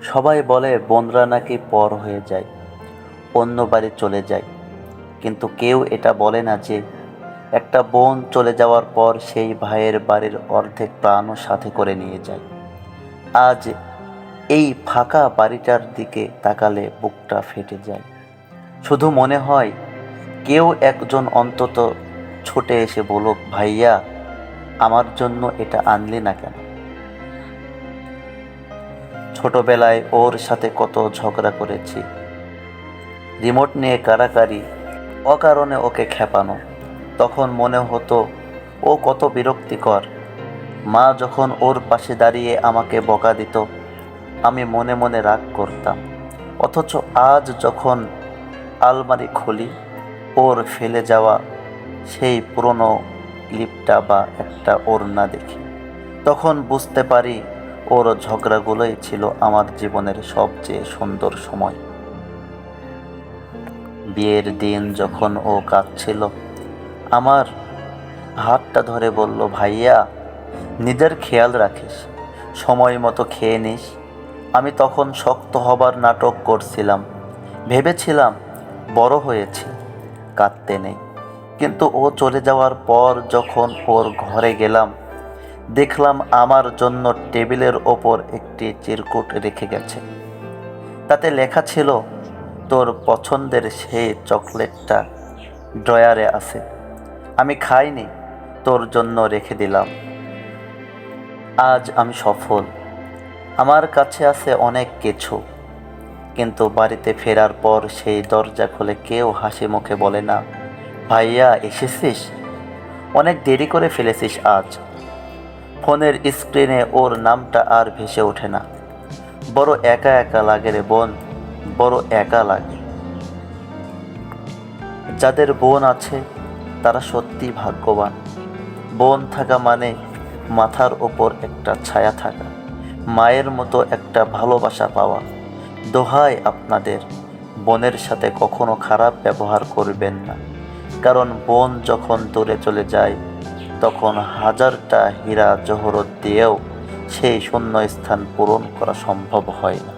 সবাই বলে বোনরা নাকি পর হয়ে যায়, অন্য বাড়ি চলে যায়, কিন্তু কেউ এটা বলে না যে একটা বোন চলে যাওয়ার পর সেই ভাইয়ের বাড়ির অর্ধেক প্রাণও সাথে করে নিয়ে যায়। আজ এই ফাঁকা বাড়িটার দিকে তাকালে বুকটা ফেটে যায়। শুধু মনে হয় কেউ একজন অন্তত ছুটে এসে বলুক, ভাইয়া আমার জন্য এটা আনলি না কেন? ছোটবেলায় ওর সাথে কত ঝগড়া করেছি, রিমোট নিয়ে কাড়াকাড়ি, অকারণে ওকে খেপানো। তখন মনে হতো ও কত বিরক্তিকর। মা যখন ওর পাশে দাঁড়িয়ে আমাকে বকা দিত, আমি মনে মনে রাগ করতাম। অথচ আজ যখন আলমারি খুলি, ওর ফেলে যাওয়া সেই পুরনো ক্লিপটা বা একটা ওড়না দেখি, তখন বুঝতে পারি ওর ঝগড়াগুলোই ছিল আমার জীবনের সবচেয়ে সুন্দর সময়। বিয়ের দিন যখন ও কাঁদছিল, আমার হাতটা ধরে বলল, ভাইয়া নিজের খেয়াল রাখিস, সময় মতো খেয়ে নিস। আমি তখন শক্ত হবার নাটক করছিলাম, ভেবেছিলাম বড় হয়েছি, কাঁদতে নেই। কিন্তু ও চলে যাওয়ার পর যখন ওর ঘরে গেলাম, দেখলাম আমার জন্য টেবিলের ওপর একটি চিরকুট রেখে গেছে। তাতে লেখা ছিল, তোর পছন্দের সেই চকলেটটা ড্রয়ারে আছে, আমি খাইনি, তোর জন্য রেখে দিলাম। আজ আমি সফল, আমার কাছে আছে অনেক কিছু, কিন্তু বাড়িতে ফেরার পর সেই দরজা খুলে কেউ হাসি মুখে বলে না, ভাইয়া এসেছিস, অনেক দেরি করে ফেলেছিস আজ। ফোনের স্ক্রিনে ওর নামটা আর ভেসে ওঠে না। বড় একা একা লাগে রে বোন, বড় একা লাগে। যাদের বোন আছে তারা সত্যি ভাগ্যবান। বোন থাকা মানে মাথার ওপর একটা ছায়া থাকা, মায়ের মতো একটা ভালোবাসা পাওয়া। দোহাই আপনাদের, বোনের সাথে কখনো খারাপ ব্যবহার করবেন না, কারণ বোন যখন দূরে চলে যায় তখন হাজারটা হীরা জহরত দিয়েও সেই শূন্য স্থান পূরণ করা সম্ভব হয় না।